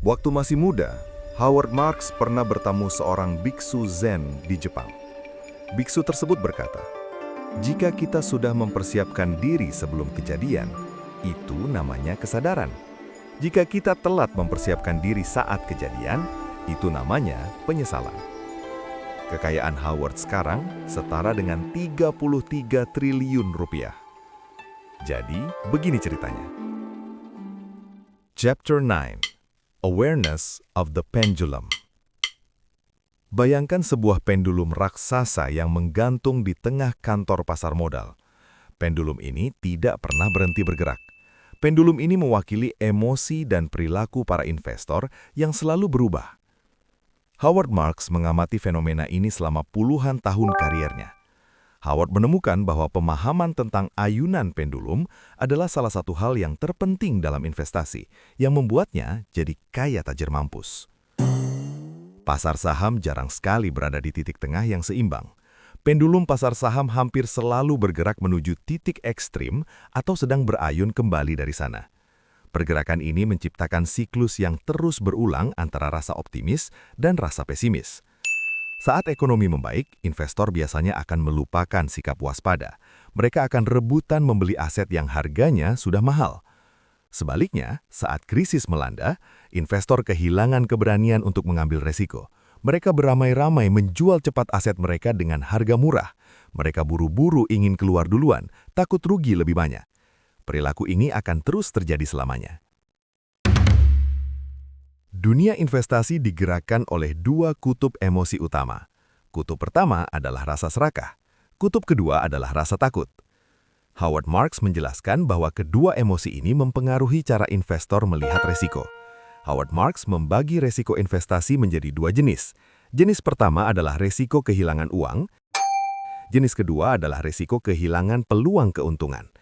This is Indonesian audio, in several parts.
Waktu masih muda, Howard Marks pernah bertemu seorang biksu Zen di Jepang. Biksu tersebut berkata, "Jika kita sudah mempersiapkan diri sebelum kejadian, itu namanya kesadaran. Jika kita telat mempersiapkan diri saat kejadian, itu namanya penyesalan." Kekayaan Howard sekarang setara dengan 33 triliun rupiah. Jadi, begini ceritanya. Chapter 9. Awareness of the Pendulum. Bayangkan sebuah pendulum raksasa yang menggantung di tengah kantor pasar modal. Pendulum ini tidak pernah berhenti bergerak. Pendulum ini mewakili emosi dan perilaku para investor yang selalu berubah. Howard Marks mengamati fenomena ini selama puluhan tahun kariernya. Howard menemukan bahwa pemahaman tentang ayunan pendulum adalah salah satu hal yang terpenting dalam investasi, yang membuatnya jadi kaya tajir mampus. Pasar saham jarang sekali berada di titik tengah yang seimbang. Pendulum pasar saham hampir selalu bergerak menuju titik ekstrim atau sedang berayun kembali dari sana. Pergerakan ini menciptakan siklus yang terus berulang antara rasa optimis dan rasa pesimis. Saat ekonomi membaik, investor biasanya akan melupakan sikap waspada. Mereka akan rebutan membeli aset yang harganya sudah mahal. Sebaliknya, saat krisis melanda, investor kehilangan keberanian untuk mengambil resiko. Mereka beramai-ramai menjual cepat aset mereka dengan harga murah. Mereka buru-buru ingin keluar duluan, takut rugi lebih banyak. Perilaku ini akan terus terjadi selamanya. Dunia investasi digerakkan oleh dua kutub emosi utama. Kutub pertama adalah rasa serakah. Kutub kedua adalah rasa takut. Howard Marks menjelaskan bahwa kedua emosi ini mempengaruhi cara investor melihat resiko. Howard Marks membagi resiko investasi menjadi dua jenis. Jenis pertama adalah resiko kehilangan uang. Jenis kedua adalah resiko kehilangan peluang keuntungan.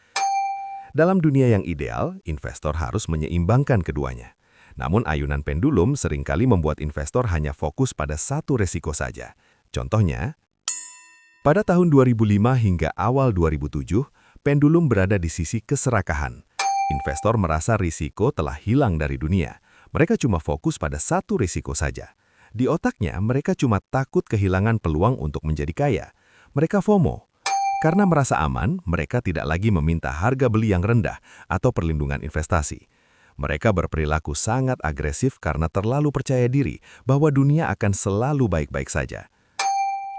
Dalam dunia yang ideal, investor harus menyeimbangkan keduanya. Namun ayunan pendulum seringkali membuat investor hanya fokus pada satu resiko saja. Contohnya, pada tahun 2005 hingga awal 2007, pendulum berada di sisi keserakahan. Investor merasa risiko telah hilang dari dunia. Mereka cuma fokus pada satu risiko saja. Di otaknya, mereka cuma takut kehilangan peluang untuk menjadi kaya. Mereka FOMO. Karena merasa aman, mereka tidak lagi meminta harga beli yang rendah atau perlindungan investasi. Mereka berperilaku sangat agresif karena terlalu percaya diri bahwa dunia akan selalu baik-baik saja.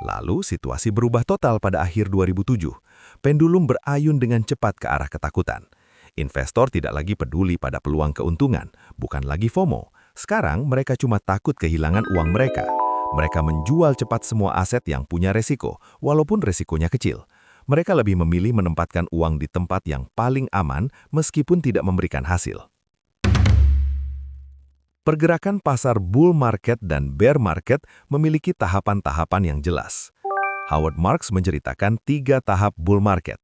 Lalu, situasi berubah total pada akhir 2007. Pendulum berayun dengan cepat ke arah ketakutan. Investor tidak lagi peduli pada peluang keuntungan, bukan lagi FOMO. Sekarang, mereka cuma takut kehilangan uang mereka. Mereka menjual cepat semua aset yang punya resiko, walaupun resikonya kecil. Mereka lebih memilih menempatkan uang di tempat yang paling aman meskipun tidak memberikan hasil. Pergerakan pasar bull market dan bear market memiliki tahapan-tahapan yang jelas. Howard Marks menceritakan 3 tahap bull market.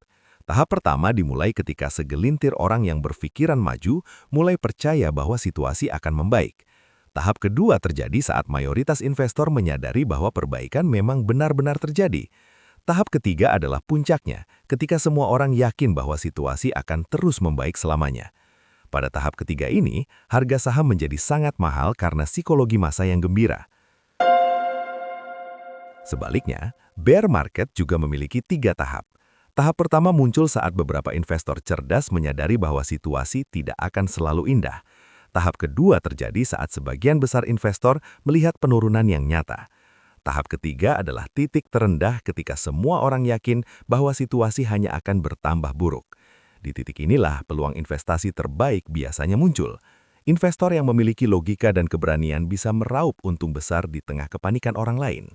Tahap pertama dimulai ketika segelintir orang yang berpikiran maju mulai percaya bahwa situasi akan membaik. Tahap kedua terjadi saat mayoritas investor menyadari bahwa perbaikan memang benar-benar terjadi. Tahap ketiga adalah puncaknya, ketika semua orang yakin bahwa situasi akan terus membaik selamanya. Pada tahap ketiga ini, harga saham menjadi sangat mahal karena psikologi massa yang gembira. Sebaliknya, bear market juga memiliki 3 tahap. Tahap pertama muncul saat beberapa investor cerdas menyadari bahwa situasi tidak akan selalu indah. Tahap kedua terjadi saat sebagian besar investor melihat penurunan yang nyata. Tahap ketiga adalah titik terendah ketika semua orang yakin bahwa situasi hanya akan bertambah buruk. Di titik inilah peluang investasi terbaik biasanya muncul. Investor yang memiliki logika dan keberanian bisa meraup untung besar di tengah kepanikan orang lain.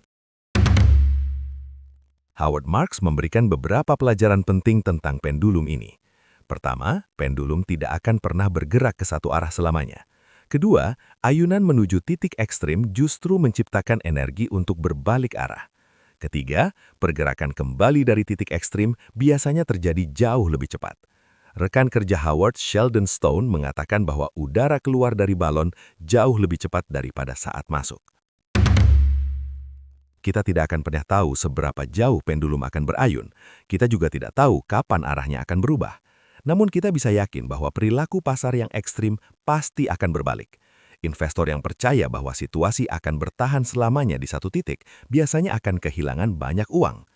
Howard Marks memberikan beberapa pelajaran penting tentang pendulum ini. Pertama, pendulum tidak akan pernah bergerak ke satu arah selamanya. Kedua, ayunan menuju titik ekstrim justru menciptakan energi untuk berbalik arah. Ketiga, pergerakan kembali dari titik ekstrim biasanya terjadi jauh lebih cepat. Rekan kerja Howard, Sheldon Stone, mengatakan bahwa udara keluar dari balon jauh lebih cepat daripada saat masuk. Kita tidak akan pernah tahu seberapa jauh pendulum akan berayun. Kita juga tidak tahu kapan arahnya akan berubah. Namun kita bisa yakin bahwa perilaku pasar yang ekstrim pasti akan berbalik. Investor yang percaya bahwa situasi akan bertahan selamanya di satu titik biasanya akan kehilangan banyak uang.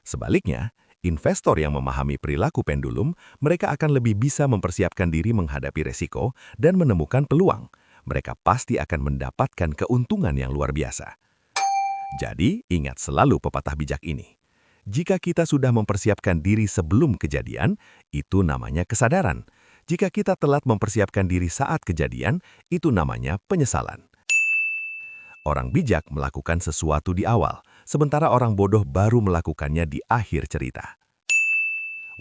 Sebaliknya, investor yang memahami perilaku pendulum, mereka akan lebih bisa mempersiapkan diri menghadapi resiko dan menemukan peluang. Mereka pasti akan mendapatkan keuntungan yang luar biasa. Jadi, ingat selalu pepatah bijak ini. Jika kita sudah mempersiapkan diri sebelum kejadian, itu namanya kesadaran. Jika kita telat mempersiapkan diri saat kejadian, itu namanya penyesalan. Orang bijak melakukan sesuatu di awal, sementara orang bodoh baru melakukannya di akhir cerita.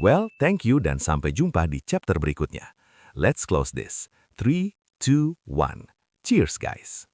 Well, thank you dan sampai jumpa di chapter berikutnya. Let's close this. 3, 2, 1. Cheers, guys!